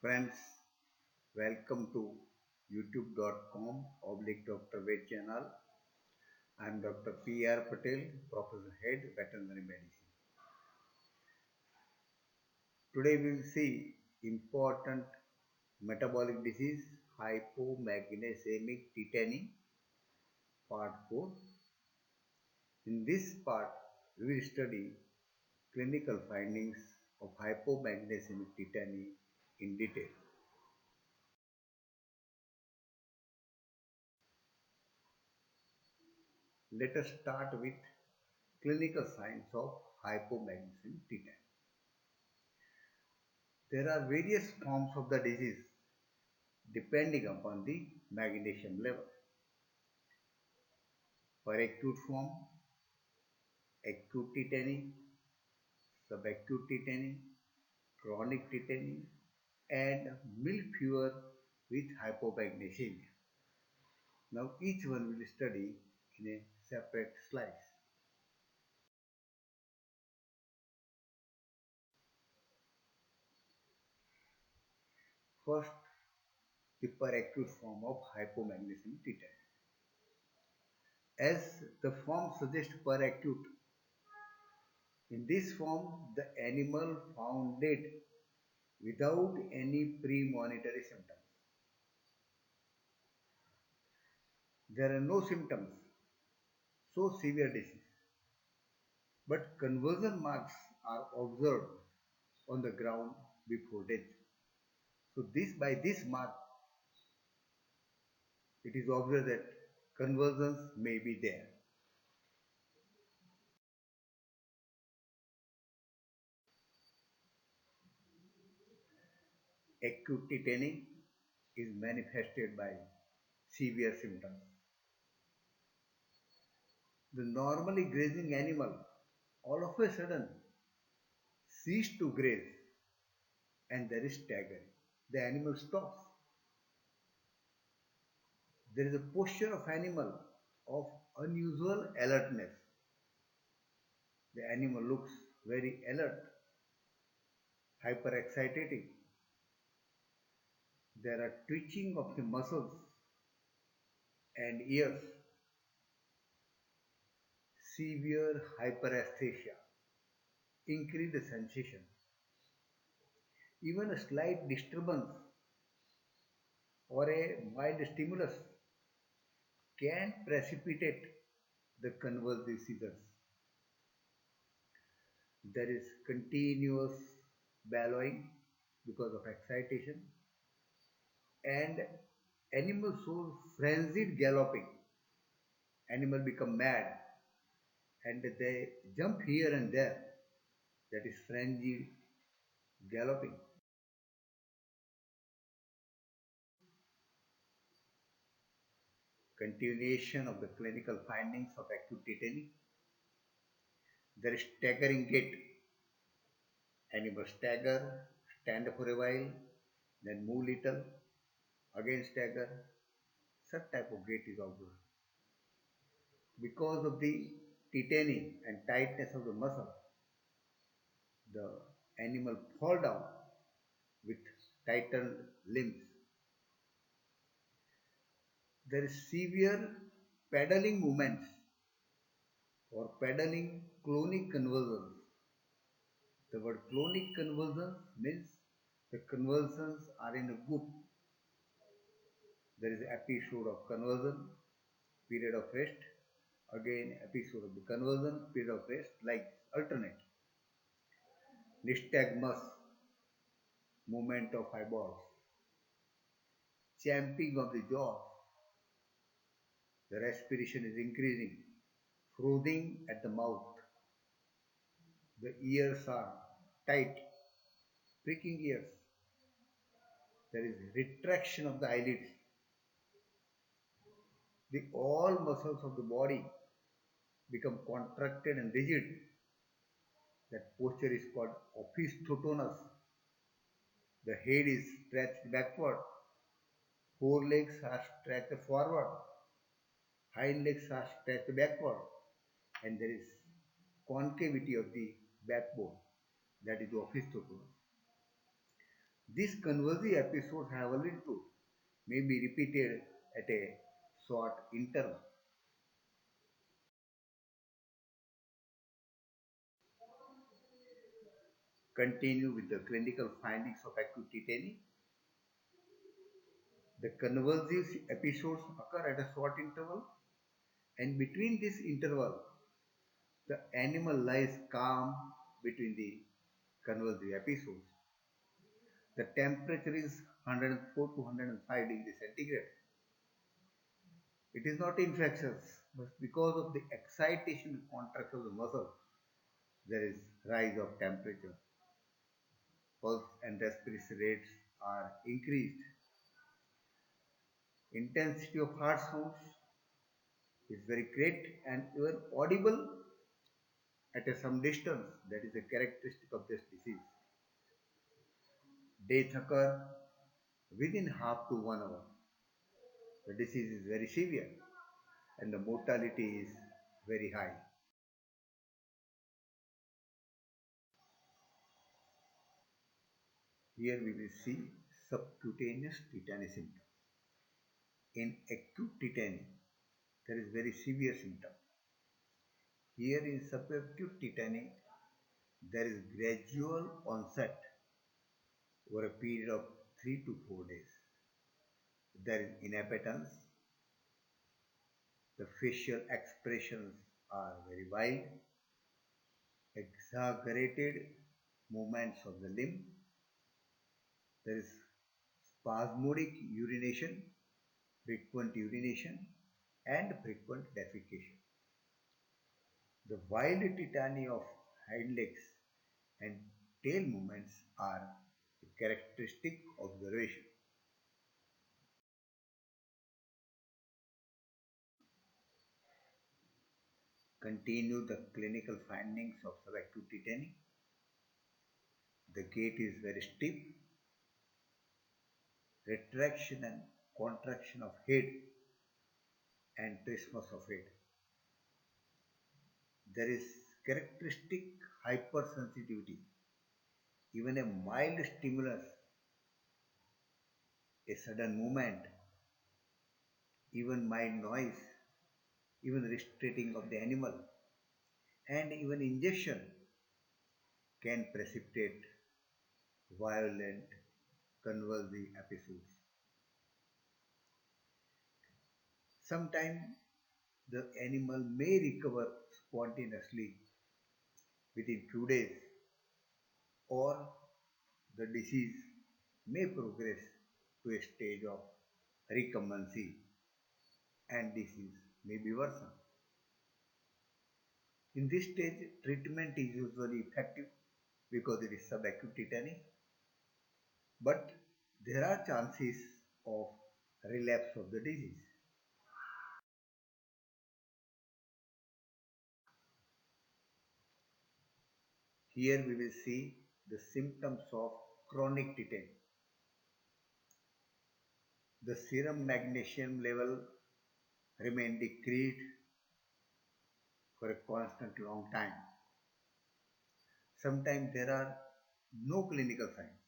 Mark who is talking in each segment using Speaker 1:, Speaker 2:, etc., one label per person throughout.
Speaker 1: Friends, welcome to youtube.com oblique Dr. Ved channel. I am Dr. P.R. Patel, Professor Head, Veterinary Medicine. Today we will see important metabolic disease hypomagnesemic tetany part 4. In this part, we will study clinical findings of hypomagnesemic tetany in detail. Let us start with clinical signs of hypomagnesemia tetany. There are various forms of the disease depending upon the magnesium level. For acute form, acute tetany, subacute tetany, chronic tetany, and milk fever with hypomagnesemia. Now each one will study in a separate slice. First, the peracute form of hypomagnesemia tetany. As the form suggests, peracute, in this form the animal found dead without any premonitory symptoms. There are no symptoms, so severe disease, but conversion marks are observed on the ground before death. So this by this mark, it is obvious that conversions may be there. Acute tetany is manifested by severe symptoms. The normally grazing animal all of a sudden cease to graze and there is staggering. The animal stops. There is a posture of animal of unusual alertness. The animal looks very alert, hyperexcitated. There are twitching of the muscles and ears, severe hyperesthesia, increased sensation. Even a slight disturbance or a mild stimulus can precipitate the convulsive seizures. There is continuous bellowing because of excitation and animal shows frenzied galloping. Animal become mad and they jump here and there. That is frenzied galloping. Continuation of the clinical findings of acute tetany. There is staggering gait. Animal stagger, stand for a while, then move little, again stagger. Such type of gait is observed. Because of the tetany and tightness of the muscle, the animal fall down with tightened limbs. There is severe pedaling movements or pedaling clonic convulsions. The word clonic convulsions means the convulsions are in a group. There is episode of convulsion, period of rest, again episode of the convulsion, period of rest, like alternate. Nystagmus, movement of eyeballs, champing of the jaws, the respiration is increasing, frothing at the mouth, the ears are tight, pricking ears, there is retraction of the eyelids, the all muscles of the body become contracted and rigid. That posture is called opisthotonus. The head is stretched backward, forelegs are stretched forward, hind legs are stretched backward, and there is concavity of the backbone, that is the opisthotonus. These convulsive episodes have a little may be repeated at a short interval. Continue with the clinical findings of acute tetany. The convulsive episodes occur at a short interval, and between this interval, the animal lies calm between the convulsive episodes. The temperature is 104 to 105 degrees centigrade. It is not infectious, but because of the excitation and contraction of the muscle, there is rise of temperature. Pulse and respiration rates are increased. Intensity of heart sounds is very great and even audible at some distance. That is a characteristic of this disease. Death occur within half to 1 hour. The disease is very severe and the mortality is very high. Here we will see subcutaneous tetany symptom. In acute tetany, there is very severe symptom. Here in subacute tetany, there is gradual onset over a period of 3 to 4 days. There is inappetence. The facial expressions are very wild, exaggerated movements of the limb. There is spasmodic urination, frequent urination, and frequent defecation. The wild tetany of hind legs and tail movements are a characteristic observation. Continue the clinical findings of subacute tetany. The gait is very stiff, retraction and contraction of head and trismus of head. There is characteristic hypersensitivity. Even a mild stimulus, a sudden movement, even mild noise, even restraining of the animal, and even injection can precipitate violent convulsive episodes. Sometimes the animal may recover spontaneously within few days, or the disease may progress to a stage of recumbency and disease may be worsened. In this stage, treatment is usually effective because it is subacute tetany, but there are chances of relapse of the disease. Here we will see the symptoms of chronic tetany. The serum magnesium level remain decreased for a constant long time. Sometimes there are no clinical signs,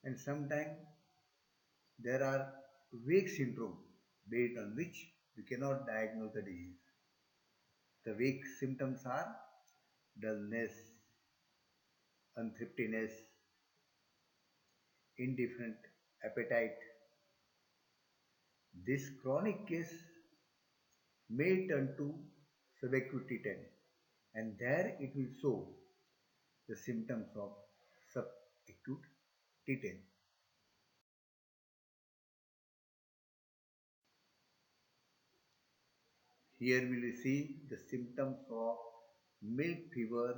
Speaker 1: and sometimes there are vague syndrome based on which we cannot diagnose the disease. The vague symptoms are dullness, unthriftiness, indifferent appetite. This chronic case may turn to subacute tetany, and there it will show the symptoms of subacute tetany. Here we will see the symptoms of milk fever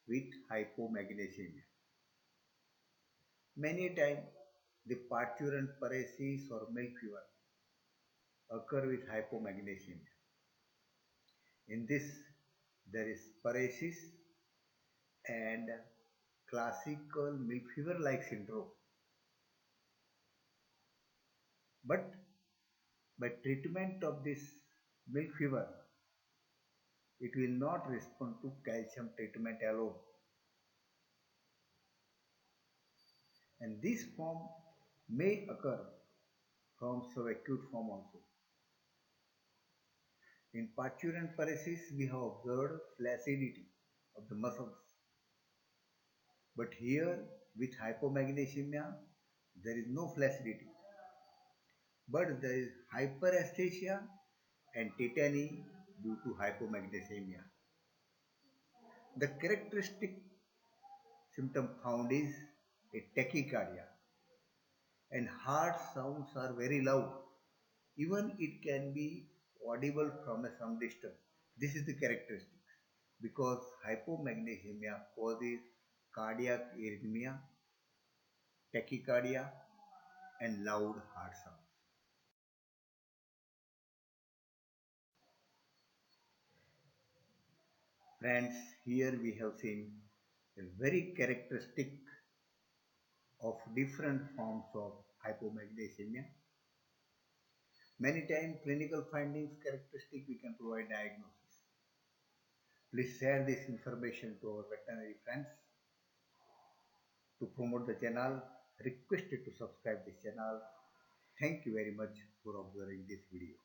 Speaker 1: with hypomagnesemia. Many times the parturient paresis or milk fever occur with hypomagnesemia. In this, there is paresis and classical milk fever like syndrome. But by treatment of this milk fever, it will not respond to calcium treatment alone. and this form may occur from subacute form also. In parturient paresis, we have observed flaccidity of the muscles, but here with hypomagnesemia, there is no flaccidity, but there is hyperesthesia and tetany due to hypomagnesemia. The characteristic symptom found is a tachycardia, and heart sounds are very loud. Even it can be audible from a some distance. This is the characteristic because hypomagnesemia causes cardiac arrhythmia, tachycardia, and loud heart sounds. Friends, here we have seen a very characteristic of different forms of hypomagnesemia. Many times clinical findings characteristic we can provide diagnosis. Please share this information to our veterinary friends. To promote the channel, requested to subscribe this channel. Thank you very much for observing this video.